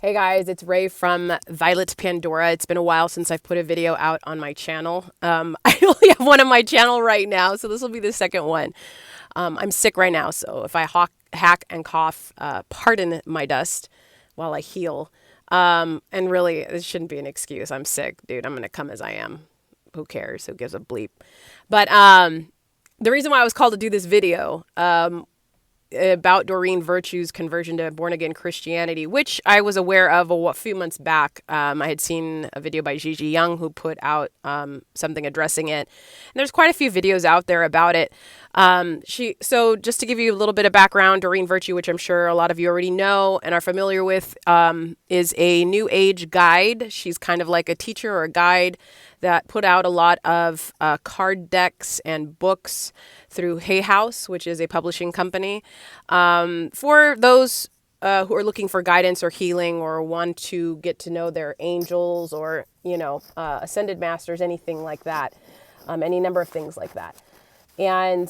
Hey guys, it's Ray from Violet Pandora. It's been a while since I've put a video out on my channel. I only have one on my channel right now, so this will be the second one. I'm sick right now, so if I hack and cough, pardon my dust while I heal. And really, this shouldn't be an excuse. I'm sick, dude. I'm going to come as I am. Who cares? Who gives a bleep? But the reason why I was called to do this video about Doreen Virtue's conversion to born-again Christianity, which I was aware of a few months back. I had seen a video by Gigi Young who put out something addressing it. And there's quite a few videos out there about it. So just to give you a little bit of background, Doreen Virtue, which I'm sure a lot of you already know and are familiar with, is a New Age guide. She's kind of like a teacher or a guide that put out a lot of card decks and books through Hay House, which is a publishing company, for those who are looking for guidance or healing or want to get to know their angels or, ascended masters, anything like that, any number of things like that. And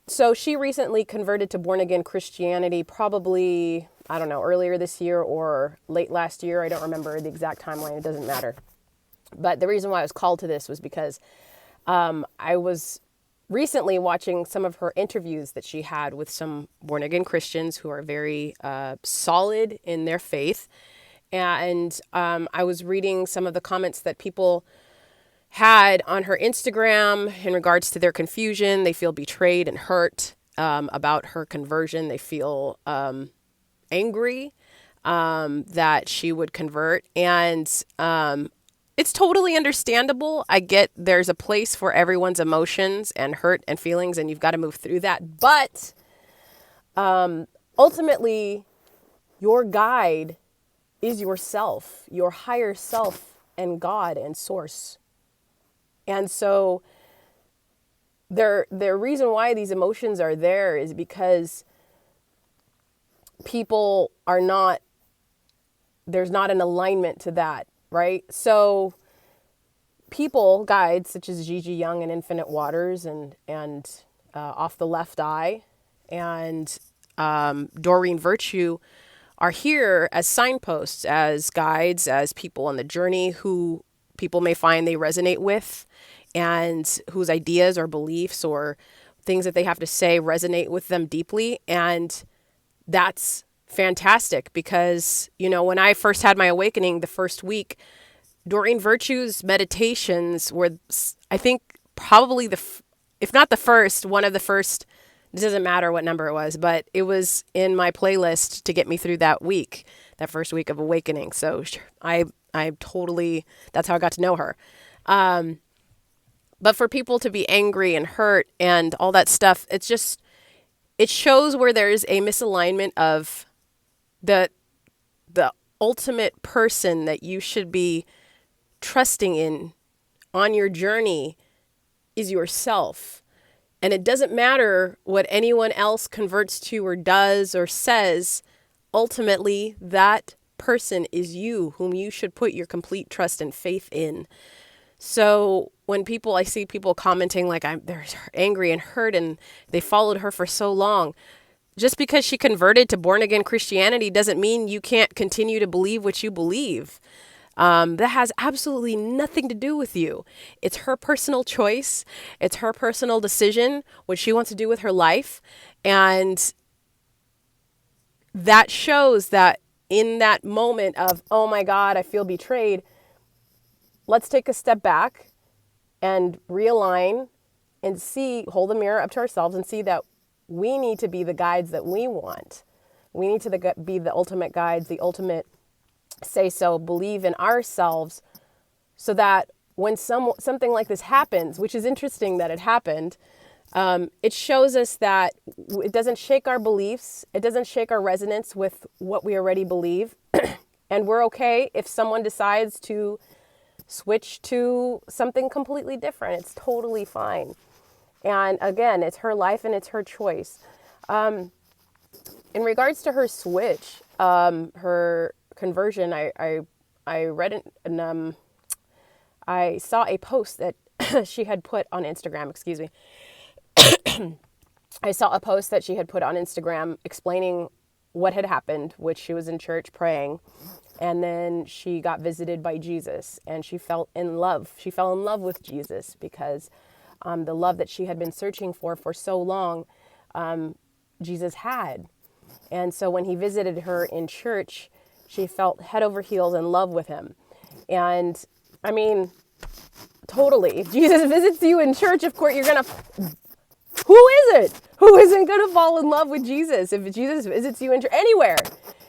so she recently converted to born-again Christianity, probably, I don't know, earlier this year or late last year. I don't remember the exact timeline. It doesn't matter. But the reason why I was called to this was because I was recently watching some of her interviews that she had with some born-again Christians who are very solid in their faith. And I was reading some of the comments that people had on her Instagram in regards to their confusion. They feel betrayed and hurt about her conversion. They feel angry that she would convert. And it's totally understandable. I get there's a place for everyone's emotions and hurt and feelings, and you've got to move through that. But ultimately, your guide is yourself, your higher self, and God and Source. And so the reason why these emotions are there is because people are not, there's not an alignment to that, right? So people, guides such as Gigi Young and Infinite Waters and Off the Left Eye and Doreen Virtue are here as signposts, as guides, as people on the journey who people may find they resonate with and whose ideas or beliefs or things that they have to say resonate with them deeply. And that's fantastic because, when I first had my awakening the first week, Doreen Virtue's meditations were, I think, probably if not the first, one of the first. It doesn't matter what number it was, but it was in my playlist to get me through that week, that first week of awakening. So I totally, that's how I got to know her. But for people to be angry and hurt and all that stuff, it shows where there's a misalignment of the ultimate person that you should be trusting in on your journey is yourself. And it doesn't matter what anyone else converts to or does or says. Ultimately, that person is you, whom you should put your complete trust and faith in. So when I see people commenting like they're angry and hurt and they followed her for so long, just because she converted to born-again Christianity doesn't mean you can't continue to believe what you believe. That has absolutely nothing to do with you. It's her personal choice. It's her personal decision, what she wants to do with her life. And that shows that in that moment of, oh my God, I feel betrayed, let's take a step back and realign and hold the mirror up to ourselves and see that we need to be the guides that we want. We need to be the ultimate guides, the ultimate say so, believe in ourselves, so that when something like this happens, which is interesting that it happened, it shows us that it doesn't shake our beliefs. It doesn't shake our resonance with what we already believe. And we're okay if someone decides to switch to something completely different. It's totally fine. And again, it's her life and it's her choice. In regards to her switch, her conversion, I read it and I saw a post that she had put on Instagram, excuse me. I saw a post that she had put on Instagram explaining what had happened, which she was in church praying. And then she got visited by Jesus, and she fell in love. She fell in love with Jesus because the love that she had been searching for so long, Jesus had. And so when he visited her in church, she felt head over heels in love with him. And I mean, totally. If Jesus visits you in church, of course, who is it? Who isn't going to fall in love with Jesus if Jesus visits you in church? Anywhere.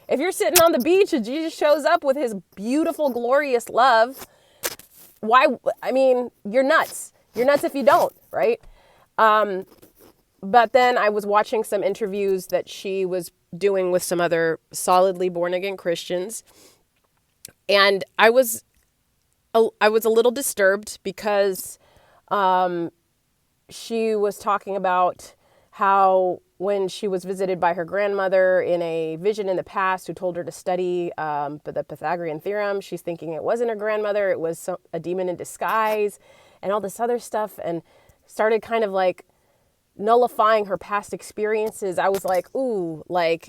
If you're sitting on the beach and Jesus shows up with his beautiful, glorious love, you're nuts. You're nuts if you don't, right? But then I was watching some interviews that she was doing with some other solidly born again Christians. And I was a little disturbed because she was talking about how when she was visited by her grandmother in a vision in the past who told her to study the Pythagorean theorem, she's thinking it wasn't her grandmother, it was a demon in disguise and all this other stuff, and started kind of like nullifying her past experiences. I was like, ooh, like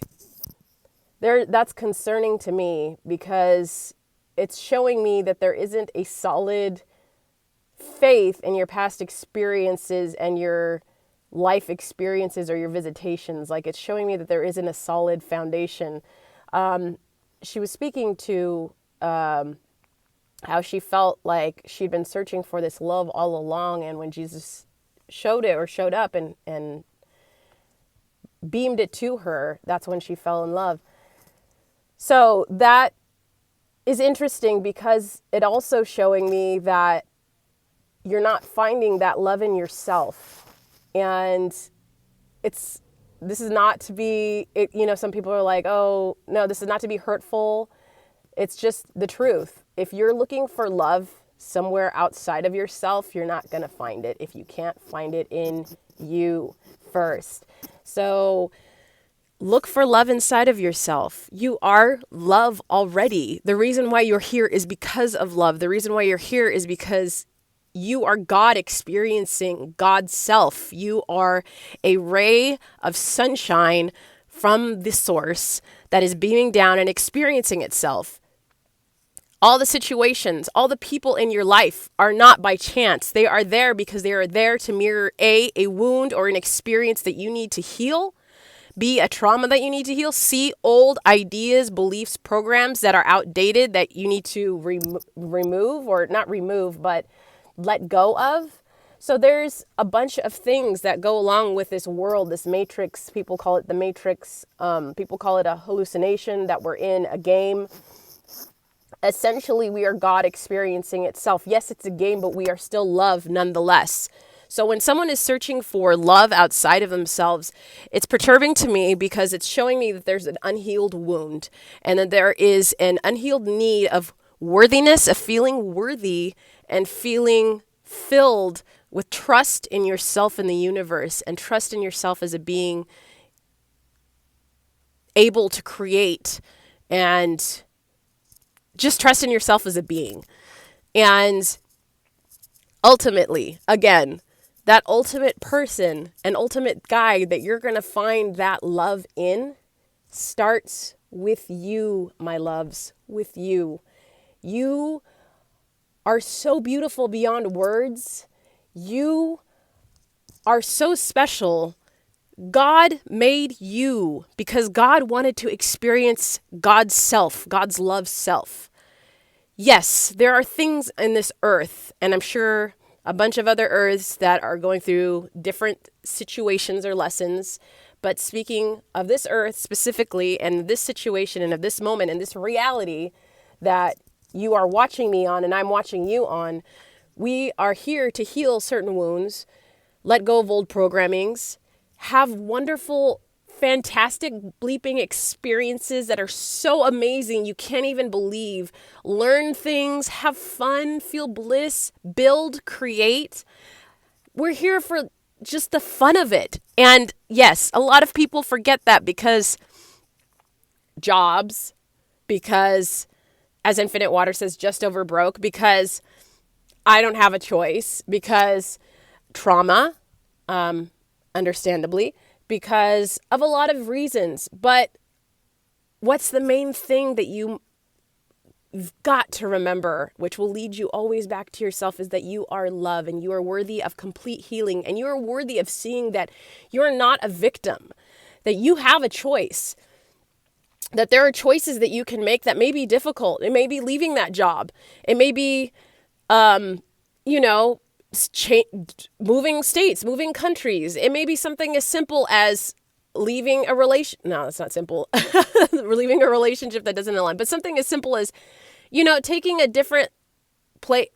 that's concerning to me because it's showing me that there isn't a solid faith in your past experiences and your life experiences or your visitations. Like, it's showing me that there isn't a solid foundation. She was speaking to how she felt like she'd been searching for this love all along, and when Jesus showed up and beamed it to her, that's when she fell in love. So that is interesting because it also showing me that you're not finding that love in yourself. And this is not to be, some people are like, oh, no, this is not to be hurtful. It's just the truth. If you're looking for love somewhere outside of yourself, you're not going to find it if you can't find it in you first. So look for love inside of yourself. You are love already. The reason why you're here is because of love. The reason why you're here is because you are God experiencing God's self. You are a ray of sunshine from the source that is beaming down and experiencing itself. All the situations, all the people in your life are not by chance. They are there because they are there to mirror A, a wound or an experience that you need to heal, B, a trauma that you need to heal, C, old ideas, beliefs, programs that are outdated that you need to remove, or not remove, but let go of. So there's a bunch of things that go along with this world, this matrix. People call it the matrix. People call it a hallucination, that we're in a game. Essentially, we are God experiencing itself. Yes, it's a game, but we are still love nonetheless. So when someone is searching for love outside of themselves, it's perturbing to me because it's showing me that there's an unhealed wound and that there is an unhealed need of worthiness, of feeling worthy and feeling filled with trust in yourself and the universe, and trust in yourself as a being able to create, and just trust in yourself as a being. And ultimately, again, that ultimate person and ultimate guy that you're going to find that love in starts with you, my loves, with you. You are so beautiful beyond words. You are so special. God made you because God wanted to experience God's self, God's love self. Yes, there are things in this earth, and I'm sure a bunch of other earths that are going through different situations or lessons. But speaking of this earth specifically, and this situation and of this moment and this reality that you are watching me on and I'm watching you on, we are here to heal certain wounds, let go of old programmings, have wonderful, fantastic bleeping experiences that are so amazing you can't even believe, learn things, have fun, feel bliss, build, create. We're here for just the fun of it. And yes, a lot of people forget that because jobs, because, as Infinite Water says, just over broke, because I don't have a choice, because trauma, understandably, because of a lot of reasons. But what's the main thing that you've got to remember, which will lead you always back to yourself, is that you are love and you are worthy of complete healing, and you are worthy of seeing that you're not a victim, that you have a choice, that there are choices that you can make that may be difficult. It may be leaving that job. It may be, you know, moving states, moving countries. It may be something as simple as leaving a relation. No, that's not simple. Leaving a relationship that doesn't align, but something as simple as, you know, taking a different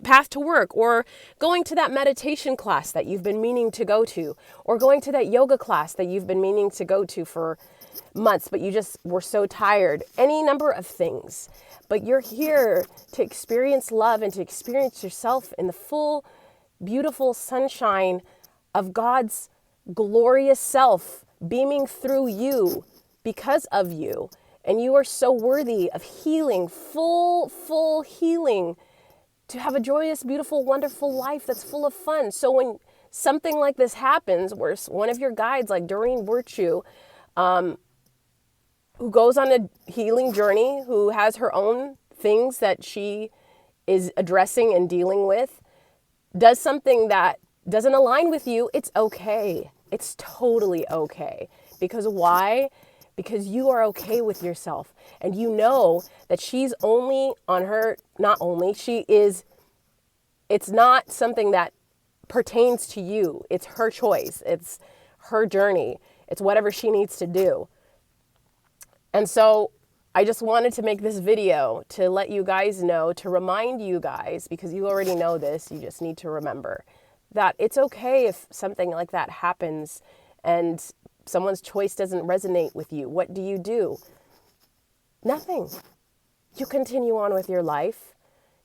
path to work, or going to that meditation class that you've been meaning to go to, or going to that yoga class that you've been meaning to go to for months, but you just were so tired. Any number of things. But you're here to experience love and to experience yourself in the full, beautiful sunshine of God's glorious self beaming through you because of you. And you are so worthy of healing, full healing, to have a joyous, beautiful, wonderful life that's full of fun. So when something like this happens, where one of your guides, like Doreen, who goes on a healing journey, who has her own things that she is addressing and dealing with, does something that doesn't align with you, it's okay. It's totally okay. Because why? Because you are okay with yourself. And you know that she's only on her, not only, it's not something that pertains to you. It's her choice. It's her journey. It's whatever she needs to do. And so I just wanted to make this video to let you guys know, to remind you guys, because you already know this, you just need to remember that it's okay if something like that happens and someone's choice doesn't resonate with you. What do? Nothing. You continue on with your life.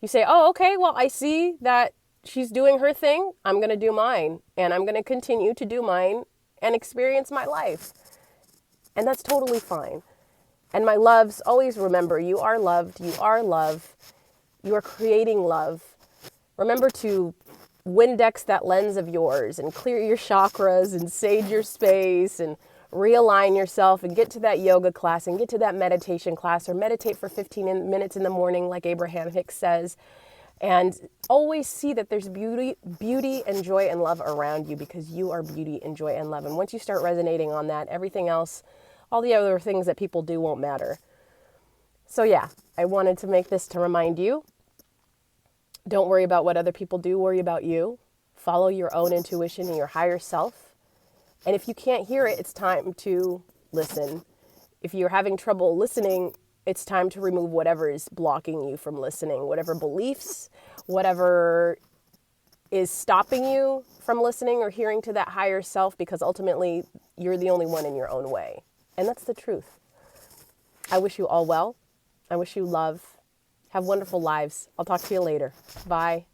You say, oh, okay, well, I see that she's doing her thing. I'm going to do mine, and I'm going to continue to do mine and experience my life. And that's totally fine. And my loves, always remember, you are loved. You are love. You are creating love. Remember to Windex that lens of yours and clear your chakras and sage your space and realign yourself and get to that yoga class and get to that meditation class, or meditate for 15 minutes in the morning like Abraham-Hicks says. And always see that there's beauty and joy and love around you, because you are beauty and joy and love. And once you start resonating on that, everything else, all the other things that people do won't matter. So yeah, I wanted to make this to remind you. Don't worry about what other people do. Worry about you. Follow your own intuition and your higher self. And if you can't hear it, it's time to listen. If you're having trouble listening, it's time to remove whatever is blocking you from listening, whatever beliefs, whatever is stopping you from listening or hearing to that higher self, because ultimately you're the only one in your own way. And that's the truth. I wish you all well. I wish you love. Have wonderful lives. I'll talk to you later. Bye.